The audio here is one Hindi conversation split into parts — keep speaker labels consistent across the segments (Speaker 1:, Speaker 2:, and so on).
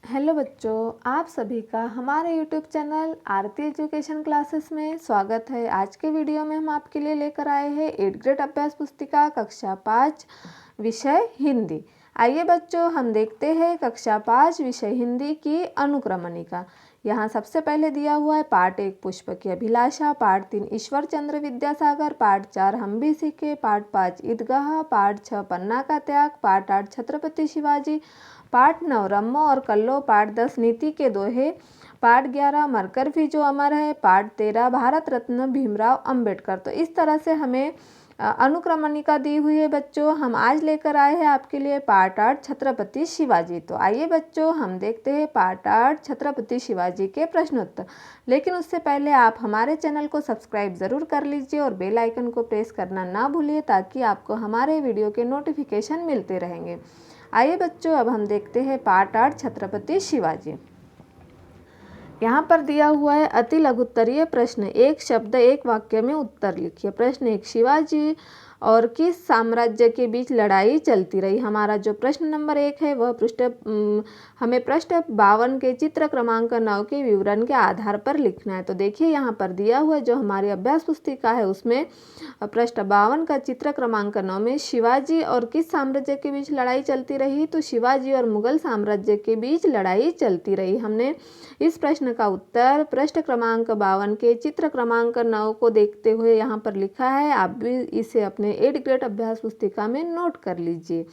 Speaker 1: हेलो बच्चों, आप सभी का हमारे यूट्यूब चैनल आरती एजुकेशन क्लासेस में स्वागत है। आज के वीडियो में हम आपके लिए लेकर आए हैं 8th ग्रेड अभ्यास पुस्तिका कक्षा 5 विषय हिंदी। आइए बच्चों, हम देखते हैं कक्षा 5 विषय हिंदी की अनुक्रमणिका। यहाँ सबसे पहले दिया हुआ है पार्ट 1 पुष्प की अभिलाषा, पार्ट 3 ईश्वर चंद्र विद्यासागर, पार्ट 4 हम भी सीखे, पार्ट 5 ईदगाह, पार्ट 6 पन्ना का त्याग, पार्ट 8 छत्रपति शिवाजी, पार्ट 9 रम्मो और कल्लो, पार्ट 10 नीति के दोहे, पार्ट 11 मरकर भी जो अमर है, पार्ट 13 भारत रत्न भीमराव अंबेडकर। तो इस तरह से हमें अनुक्रमणिका दी हुई है बच्चों। हम आज लेकर आए हैं आपके लिए पार्ट 8 छत्रपति शिवाजी। तो आइए बच्चों, हम देखते हैं पार्ट 8 छत्रपति शिवाजी के प्रश्नोत्तर। लेकिन उससे पहले आप हमारे चैनल को सब्सक्राइब ज़रूर कर लीजिए और बेल आइकन को प्रेस करना ना भूलिए, ताकि आपको हमारे वीडियो के नोटिफिकेशन मिलते रहेंगे। आइए बच्चों, अब हम देखते हैं पार्ट 8 छत्रपति शिवाजी। यहाँ पर दिया हुआ है अति लघुत्तरीय प्रश्न, एक शब्द एक वाक्य में उत्तर लिखिए। प्रश्न 1, शिवाजी और किस साम्राज्य के बीच लड़ाई चलती रही। हमारा जो प्रश्न नंबर 1 है वह हमें पृष्ठ 52 के चित्र क्रमांक 9 के विवरण के आधार पर लिखना है। तो देखिए, यहाँ पर दिया हुआ जो हमारी अभ्यास पुस्तिका है उसमें पृष्ठ 52 का चित्र क्रमांक 9 में शिवाजी और किस साम्राज्य के बीच लड़ाई चलती रही। तो शिवाजी और मुगल साम्राज्य के बीच लड़ाई चलती रही। हमने इस प्रश्न का उत्तर पृष्ठ क्रमांक 52 के चित्र क्रमांक 9 को देखते हुए यहाँ पर लिखा है। आप भी इसे अपने 8th ग्रेड अभ्यास पुस्तिका में नोट कर लीजिए।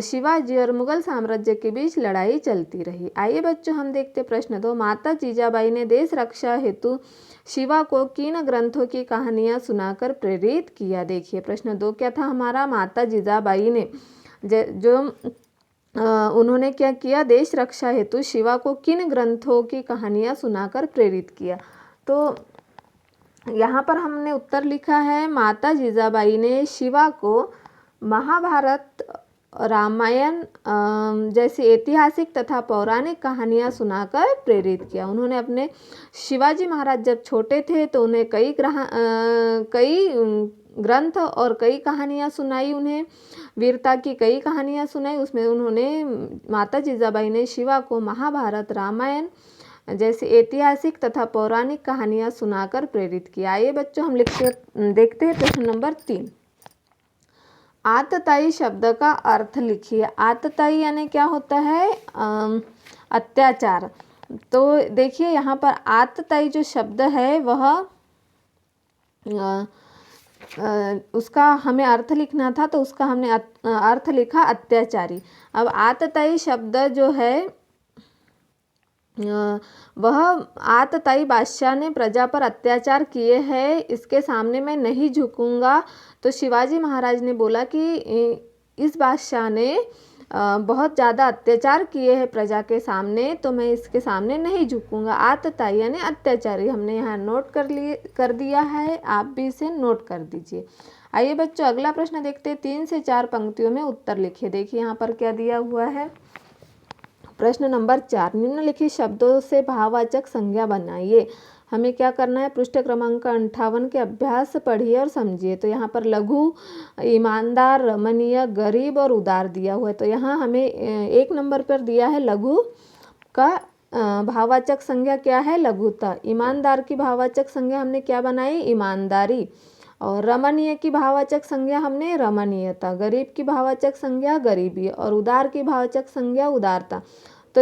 Speaker 1: शिवाजी और मुगल साम्राज्य के बीच लड़ाई चलती रही। आइए बच्चों, हम देखते प्रश्न 2, माता जीजाबाई ने देश रक्षा हेतु शिवा को किन ग्रंथों की कहानियां सुनाकर प्रेरित किया। देखिए, प्रश्न 2 क्या था हमारा, माता जीजाबाई ने उन्होंने क्या किया, देश रक्षा हेतु शिवा को किन ग्रंथों की कहानियां सुनाकर प्रेरित किया। तो यहाँ पर हमने उत्तर लिखा है, माता जीजाबाई ने शिवा को महाभारत, रामायण जैसी ऐतिहासिक तथा पौराणिक कहानियां सुनाकर प्रेरित किया। उन्होंने अपने शिवाजी महाराज जब छोटे थे तो उन्हें कई ग्रंथ और कई कहानियां सुनाई, उन्हें वीरता की कई कहानियां सुनाई। उसमें उन्होंने माता जीजाबाई ने शिवा को महाभारत, रामायण जैसे ऐतिहासिक तथा पौराणिक कहानियां सुनाकर प्रेरित किया। आइए बच्चों, हम देखते हैं प्रश्न नंबर 3, आतताई शब्द का अर्थ लिखिए। आतताई यानी क्या होता है, अत्याचार। तो देखिए, यहाँ पर आतताई जो शब्द है वह उसका हमें अर्थ लिखना था, तो उसका हमने अर्थ लिखा अत्याचारी। अब आतताई शब्द जो है वह आतताई बादशाह ने प्रजा पर अत्याचार किए हैं, इसके सामने मैं नहीं झुकूंगा। तो शिवाजी महाराज ने बोला कि इस बादशाह ने बहुत ज़्यादा अत्याचार किए हैं प्रजा के सामने, तो मैं इसके सामने नहीं झुकूंगा। आतताई यानी अत्याचारी हमने यहाँ नोट कर दिया है, आप भी इसे नोट कर दीजिए। आइए बच्चों, अगला प्रश्न देखते हैं। 3 से 4 पंक्तियों में उत्तर लिखिए। देखिए यहाँ पर क्या दिया हुआ है, प्रश्न नंबर 4, निम्नलिखित शब्दों से भाववाचक संज्ञा बनाइए। हमें क्या करना है, पृष्ठ क्रमांक 58 के अभ्यास पढ़िए और समझिए। तो यहाँ पर लघु, ईमानदार, रमणीय, गरीब और उदार दिया हुआ है। तो यहाँ हमें 1 नंबर पर दिया है लघु का भाववाचक संज्ञा क्या है, लघुता। ईमानदार की भाववाचक संज्ञा हमने क्या बनाई, ईमानदारी। और रमणीय की भाववाचक संज्ञा हमने रमणीयता, गरीब की भाववाचक संज्ञा गरीबी और उदार की भाववाचक संज्ञा उदारता। तो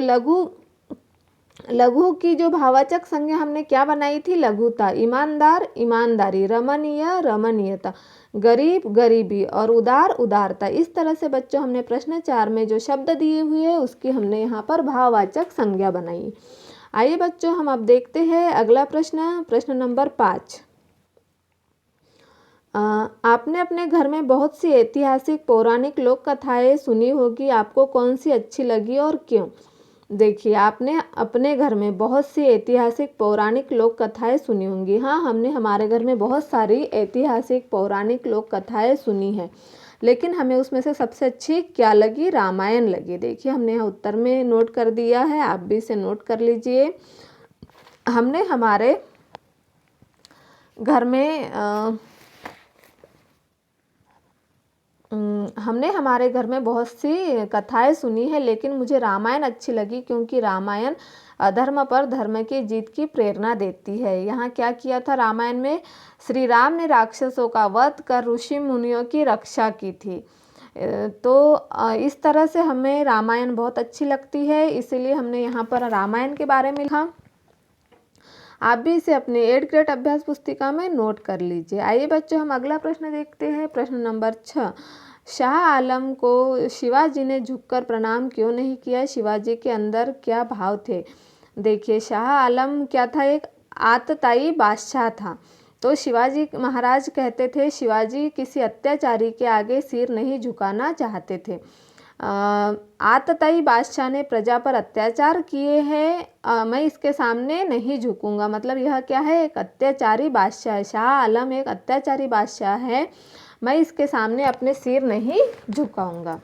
Speaker 1: लघु की जो भाववाचक संज्ञा हमने क्या बनाई थी, लघुता। ईमानदार ईमानदारी, रमणीय रमणीयता, गरीब गरीबी और उदार उदारता। इस तरह से बच्चों हमने प्रश्न 4 में जो शब्द दिए हुए हैं उसकी हमने यहाँ पर भाववाचक संज्ञा बनाई। आइए बच्चों, हम अब देखते हैं अगला प्रश्न, प्रश्न नंबर 5। आपने अपने घर में बहुत सी ऐतिहासिक पौराणिक लोक कथाएं सुनी होगी, आपको कौन सी अच्छी लगी और क्यों। देखिए, आपने अपने घर में बहुत सी ऐतिहासिक पौराणिक लोक कथाएं सुनी होंगी। हाँ, हमने हमारे घर में बहुत सारी ऐतिहासिक पौराणिक लोक कथाएं सुनी हैं, लेकिन हमें उसमें से सबसे अच्छी क्या लगी, रामायण लगी। देखिए, हमने यहाँ उत्तर में नोट कर दिया है, आप भी इसे नोट कर लीजिए। हमने हमारे घर में हमने हमारे घर में बहुत सी कथाएं सुनी है, लेकिन मुझे रामायण अच्छी लगी क्योंकि रामायण अधर्म पर धर्म की जीत की प्रेरणा देती है। यहाँ क्या किया था रामायण में, श्री राम ने राक्षसों का वध कर ऋषि मुनियों की रक्षा की थी। तो इस तरह से हमें रामायण बहुत अच्छी लगती है, इसीलिए हमने यहाँ पर रामायण के बारे में लिखा। आप भी इसे अपने 8th ग्रेड अभ्यास पुस्तिका में नोट कर लीजिए। आइए बच्चों, हम अगला प्रश्न देखते हैं। प्रश्न नंबर 6, शाह आलम को शिवाजी ने झुककर प्रणाम क्यों नहीं किया? शिवाजी के अंदर क्या भाव थे? देखिए, शाह आलम क्या था? एक आतताई बादशाह था। तो शिवाजी महाराज कहते थे, शिवाजी किसी अत्याचारी के आगे सिर नहीं झुकाना चाहते थे। आतताई बादशाह ने प्रजा पर अत्याचार किए हैं, मैं इसके सामने नहीं झुकूंगा। मतलब यह क्या है? एक अत्याचारी बादशाह है। शाह आलम एक अत्याचारी बादशाह है, मैं इसके सामने अपने सिर नहीं झुकाऊंगा।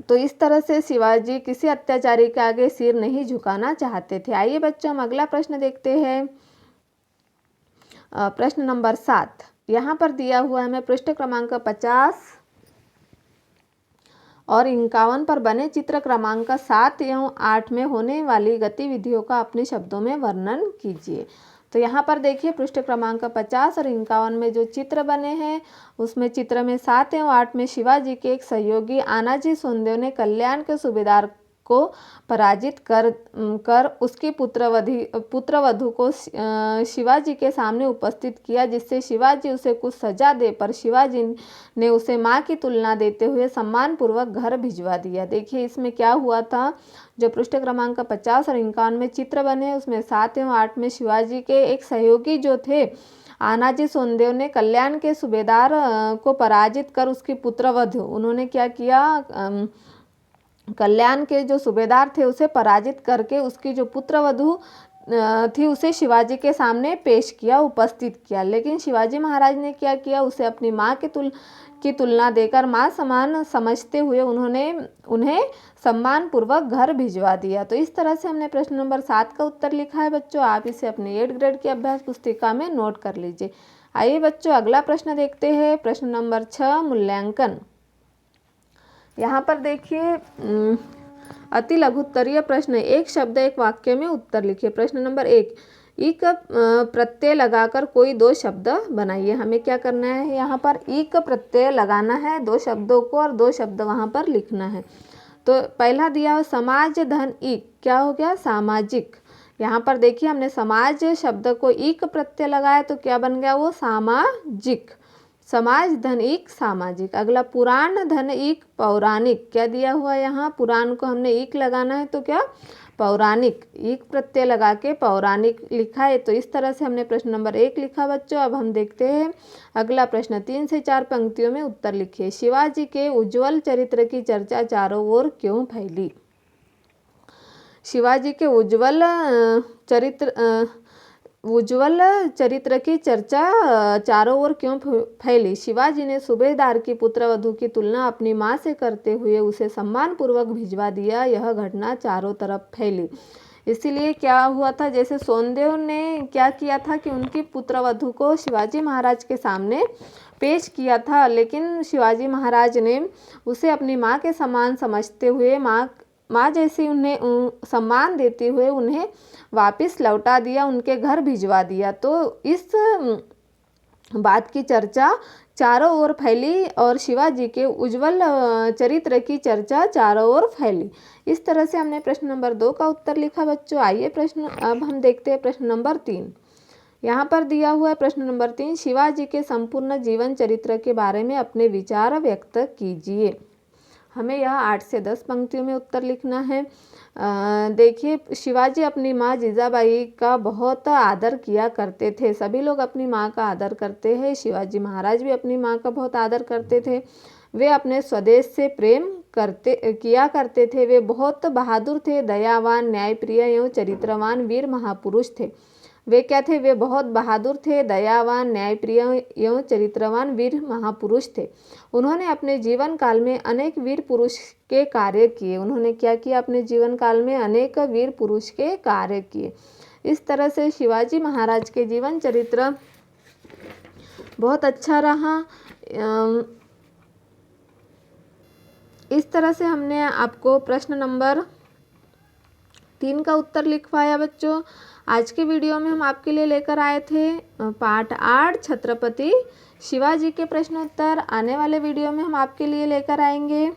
Speaker 1: तो इस तरह से शिवाजी किसी अत्याचारी के आगे सिर नहीं झुकाना चाहते थे। आइए बच्चों, हम अगला प्रश्न देखते हैं। प्रश्न नंबर 7 यहाँ पर दिया हुआ है। मैं पृष्ठ क्रमांक 50 और 51 पर बने चित्र क्रमांक 7 एवं 8 में होने वाली गतिविधियों का अपने शब्दों में वर्णन कीजिए। तो यहाँ पर देखिए, पृष्ठ क्रमांक 50 और 51 में जो चित्र बने हैं, उसमें चित्र में 7 एवं 8 में शिवाजी के एक सहयोगी आनाजी सोनदेव ने कल्याण के सूबेदार को पराजित कर उसकी पुत्रवधू को शिवाजी के सामने उपस्थित किया, जिससे शिवाजी उसे कुछ सजा दे, पर शिवाजी ने उसे मां की तुलना देते हुए सम्मानपूर्वक घर भिजवा दिया। देखिए, इसमें क्या हुआ था? जो पृष्ठ क्रमांक 50 और 51 में चित्र बने, उसमें 7 एवं 8 में शिवाजी के एक सहयोगी जो थे आनाजी सोनदेव ने कल्याण के सूबेदार को पराजित कर उसकी पुत्रवधू, उन्होंने क्या किया? कल्याण के जो सूबेदार थे उसे पराजित करके उसकी जो पुत्रवधू थी उसे शिवाजी के सामने पेश किया, उपस्थित किया। लेकिन शिवाजी महाराज ने क्या किया? उसे अपनी माँ की तुलना देकर माँ समान समझते हुए उन्हें सम्मानपूर्वक घर भिजवा दिया। तो इस तरह से हमने प्रश्न नंबर 7 का उत्तर लिखा है बच्चों। आप इसे अपने 8th ग्रेड की अभ्यास पुस्तिका में नोट कर लीजिए। आइए बच्चों, अगला प्रश्न देखते हैं। प्रश्न नंबर 6, मूल्यांकन। यहाँ पर देखिए, अति लघुत्तरीय प्रश्न, एक शब्द एक वाक्य में उत्तर लिखिए। प्रश्न नंबर 1, इक प्रत्यय लगाकर कोई 2 शब्द बनाइए। हमें क्या करना है? यहाँ पर इक प्रत्यय लगाना है 2 शब्दों को और 2 शब्द वहाँ पर लिखना है। तो पहला दिया हो समाज धन इक, क्या हो गया? सामाजिक। यहाँ पर देखिए, हमने समाज शब्द को इक प्रत्यय लगाया तो क्या बन गया? वो सामाजिक। समाज धन इक सामाजिक। अगला पुराण धन इक पौराणिक, क्या दिया हुआ है? यहाँ पुराण को हमने इक लगाना है तो क्या? पौराणिक। इक प्रत्यय लगा के पौराणिक लिखा है। तो इस तरह से हमने प्रश्न नंबर 1 लिखा बच्चों। अब हम देखते हैं अगला प्रश्न। 3 से 4 पंक्तियों में उत्तर लिखिए। शिवाजी के उज्ज्वल चरित्र की चर्चा चारों ओर क्यों फैली? शिवाजी के उज्ज्वल चरित्र की चर्चा चारों ओर क्यों फैली? शिवाजी ने सूबेदार की पुत्रवधू की तुलना अपनी मां से करते हुए उसे सम्मानपूर्वक भिजवा दिया। यह घटना चारों तरफ फैली। इसीलिए क्या हुआ था? जैसे सोनदेव ने क्या किया था कि उनकी पुत्रवधू को शिवाजी महाराज के सामने पेश किया था, लेकिन शिवाजी महाराज ने उसे अपनी माँ के समान समझते हुए माँ जैसी उन्हें सम्मान देते हुए उन्हें वापस लौटा दिया, उनके घर भिजवा दिया। तो इस बात की चर्चा चारों ओर फैली और शिवाजी के उज्ज्वल चरित्र की चर्चा चारों ओर फैली। इस तरह से हमने प्रश्न नंबर 2 का उत्तर लिखा बच्चों। आइए अब हम देखते हैं प्रश्न नंबर 3। यहाँ पर दिया हुआ है प्रश्न नंबर 3, शिवाजी के संपूर्ण जीवन चरित्र के बारे में अपने विचार व्यक्त कीजिए। हमें यह 8 से 10 पंक्तियों में उत्तर लिखना है। देखिए, शिवाजी अपनी माँ जीजाबाई का बहुत आदर किया करते थे। सभी लोग अपनी माँ का आदर करते हैं। शिवाजी महाराज भी अपनी माँ का बहुत आदर करते थे। वे अपने स्वदेश से प्रेम किया करते थे। वे बहुत बहादुर थे, दयावान, न्यायप्रिय एवं चरित्रवान वीर महापुरुष थे। वे क्या थे? वे बहुत बहादुर थे, दयावान, न्यायप्रिय एवं चरित्रवान वीर महापुरुष थे। उन्होंने अपने जीवन काल में अनेक वीर पुरुष के कार्य किए। उन्होंने क्या किया? अपने जीवन काल में अनेक वीर पुरुष के कार्य किए। इस तरह से शिवाजी महाराज के जीवन चरित्र बहुत अच्छा रहा। इस तरह से हमने आपको प्रश्न नंबर 3 का उत्तर लिखवाया बच्चों। आज के वीडियो में हम आपके लिए लेकर आए थे पाठ 8 छत्रपति शिवाजी के प्रश्न उत्तर। आने वाले वीडियो में हम आपके लिए लेकर आएंगे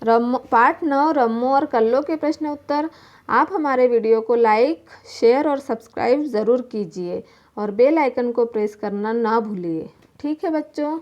Speaker 1: पाठ 9 रम्मो और कल्लो के प्रश्न उत्तर। आप हमारे वीडियो को लाइक, शेयर और सब्सक्राइब ज़रूर कीजिए और बेल आइकन को प्रेस करना ना भूलिए। ठीक है बच्चों।